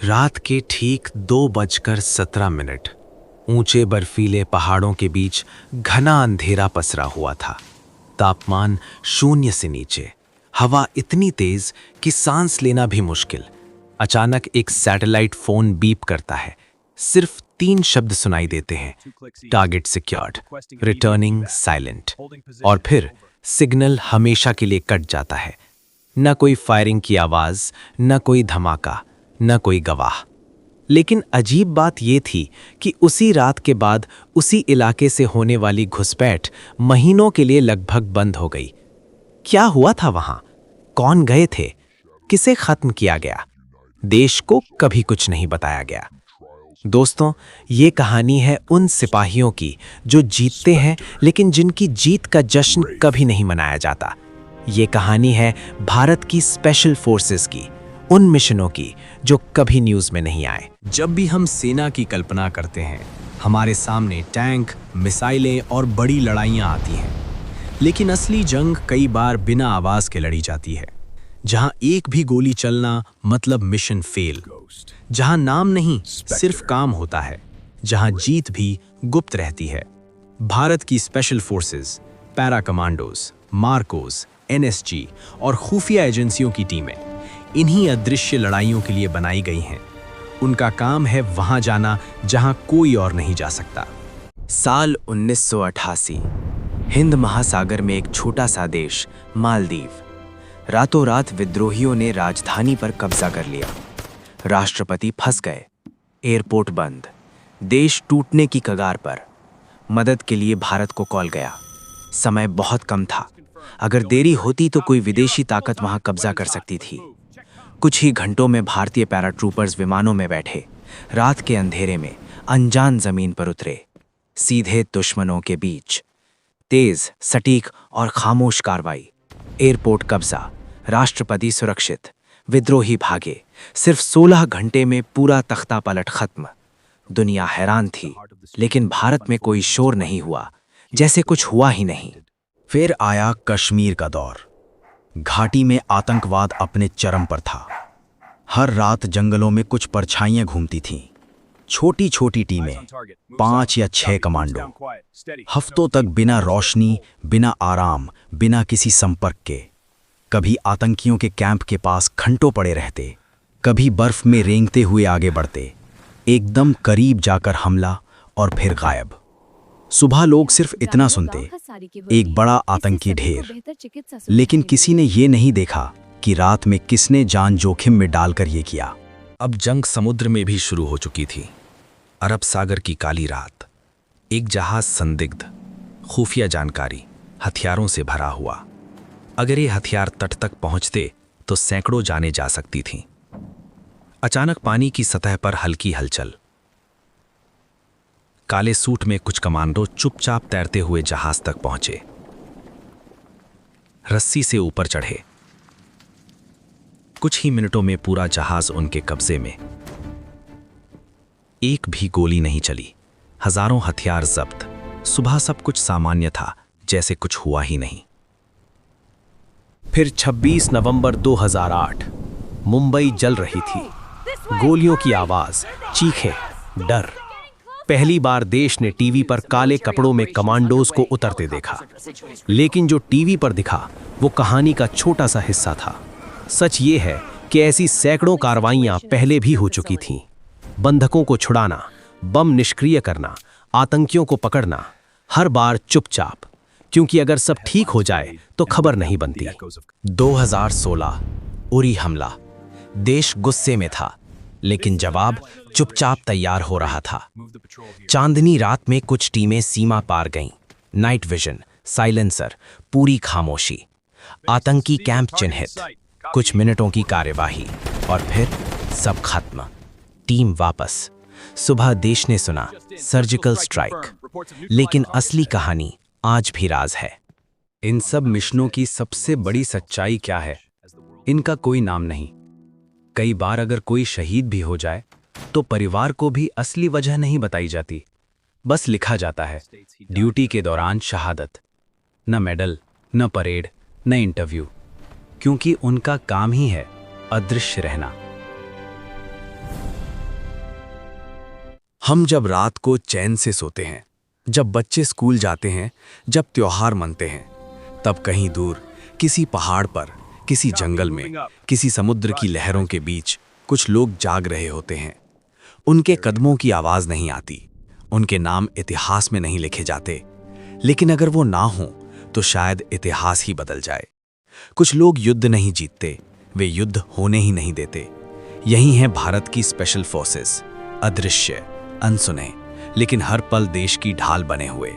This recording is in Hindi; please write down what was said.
रात के ठीक 2:17 ऊंचे बर्फीले पहाड़ों के बीच घना अंधेरा पसरा हुआ था। तापमान 0 से नीचे, हवा इतनी तेज कि सांस लेना भी मुश्किल। अचानक एक सैटेलाइट फोन बीप करता है। सिर्फ 3 शब्द सुनाई देते हैं, टारगेट सिक्योर्ड, रिटर्निंग साइलेंट। और फिर सिग्नल हमेशा के लिए कट जाता है। न कोई फायरिंग की आवाज, न कोई धमाका, न कोई गवाह। लेकिन अजीब बात यह थी कि उसी रात के बाद उसी इलाके से होने वाली घुसपैठ महीनों के लिए लगभग बंद हो गई। क्या हुआ था वहां? कौन गए थे? किसे खत्म किया गया? देश को कभी कुछ नहीं बताया गया। दोस्तों, ये कहानी है उन सिपाहियों की जो जीतते हैं लेकिन जिनकी जीत का जश्न कभी नहीं मनाया जाता। ये कहानी है भारत की स्पेशल फोर्सेस की, उन मिशनों की जो कभी न्यूज़ में नहीं आए। जब भी हम सेना की कल्पना करते हैं, हमारे सामने टैंक, मिसाइलें और बड़ी लड़ाइयाँ आती हैं। लेकिन असली जंग कई बार बिना आवाज़ के लड़ी जाती है, जहां एक भी गोली चलना मतलब मिशन फेल, जहां नाम नहीं सिर्फ काम होता है, जहां जीत भी गुप्त रहती है। भारत की special forces, para commandos, Marcos, NSG और खुफिया एजेंसियों की टीमें इन्हीं अदृश्य लड़ाइयों के लिए बनाई गई हैं। उनका काम है वहां जाना जहां कोई और नहीं जा सकता। साल 1988, हिंद महासागर में एक छोटा सा देश मालदीव। रातों रात विद्रोहियों ने राजधानी पर कब्जा कर लिया। राष्ट्रपति फंस गए, एयरपोर्ट बंद, देश टूटने की कगार पर। मदद के लिए भारत को कॉल गया। समय बहुत कम था। अगर देरी होती तो कोई विदेशी ताकत वहां कब्जा कर सकती थी। कुछ ही घंटों में भारतीय पैराट्रूपर्स विमानों में बैठे रात के अंधेरे में अनजान जमीन पर उतरे, सीधे दुश्मनों के बीच। तेज, सटीक और खामोश कार्रवाई। एयरपोर्ट कब्जा, राष्ट्रपति सुरक्षित, विद्रोही भागे। सिर्फ 16 घंटे में पूरा तख्ता पलट खत्म। दुनिया हैरान थी, लेकिन भारत में कोई शोर नहीं हुआ, जैसे कुछ हुआ ही नहीं। फिर आया कश्मीर का दौर। घाटी में आतंकवाद अपने चरम पर था। हर रात जंगलों में कुछ परछाइयां घूमती थीं। छोटी छोटी टीमें, 5 या 6 कमांडो, हफ्तों तक बिना रोशनी, बिना आराम, बिना किसी संपर्क के। कभी आतंकियों के कैंप के पास घंटों पड़े रहते, कभी बर्फ में रेंगते हुए आगे बढ़ते, एकदम करीब जाकर हमला और फिर गायब। सुबह लोग सिर्फ इतना सुनते, एक बड़ा आतंकी ढेर। लेकिन किसी ने ये नहीं देखा कि रात में किसने जान जोखिम में डालकर ये किया। अब जंग समुद्र में भी शुरू हो चुकी थी। अरब सागर की काली रात, एक जहाज संदिग्ध, खुफिया जानकारी, हथियारों से भरा हुआ। अगर ये हथियार तट तक पहुंचते तो सैकड़ों जानें जा सकती थीं। अचानक पानी की सतह पर हल्की हलचल। काले सूट में कुछ कमांडो चुपचाप तैरते हुए जहाज तक पहुंचे। रस्सी से ऊपर चढ़े। कुछ ही मिनटों में पूरा जहाज उनके कब्जे में। एक भी गोली नहीं चली, हजारों हथियार जब्त। सुबह सब कुछ सामान्य था, जैसे कुछ हुआ ही नहीं। फिर 26 नवंबर 2008, मुंबई जल रही थी। गोलियों की आवाज, चीखें, डर। पहली बार देश ने टीवी पर काले कपड़ों में कमांडोज को उतरते देखा। लेकिन जो टीवी पर दिखा वो कहानी का छोटा सा हिस्सा था। सच ये है कि ऐसी सैकड़ों कार्रवाइयां पहले भी हो चुकी थीं। बंधकों को छुड़ाना, बम निष्क्रिय करना, आतंकियों को पकड़ना, हर बार चुपचाप, क्योंकि अगर सब ठीक हो जाए तो खबर नहीं बनती। 2016 उरी हमला। देश गुस्से में था, लेकिन जवाब चुपचाप तैयार हो रहा था। चांदनी रात में कुछ टीमें सीमा पार गईं। नाइट विजन, साइलेंसर, पूरी खामोशी। आतंकी कैंप चिन्हित। कुछ मिनटों की कार्यवाही और फिर सब खत्म। टीम वापस। सुबह देश ने सुना सर्जिकल स्ट्राइक। लेकिन असली कहानी आज भी राज है। इन सब मिशनों की सबसे बड़ी सच्चाई क्या है? इनका कोई नाम नहीं। कई बार अगर कोई शहीद भी हो जाए तो परिवार को भी असली वजह नहीं बताई जाती। बस लिखा जाता है ड्यूटी के दौरान शहादत। न मेडल, न परेड, न इंटरव्यू, क्योंकि उनका काम ही है अदृश्य रहना। हम जब रात को चैन से सोते हैं, जब बच्चे स्कूल जाते हैं, जब त्योहार मनते हैं, तब कहीं दूर किसी पहाड़ पर, किसी जंगल में, किसी समुद्र की लहरों के बीच कुछ लोग जाग रहे होते हैं। उनके कदमों की आवाज नहीं आती, उनके नाम इतिहास में नहीं लिखे जाते, लेकिन अगर वो ना हो तो शायद इतिहास ही बदल जाए। कुछ लोग युद्ध नहीं जीतते, वे युद्ध होने ही नहीं देते। यही है भारत की स्पेशल फोर्सेस, अदृश्य, अनसुने, लेकिन हर पल देश की ढाल बने हुए।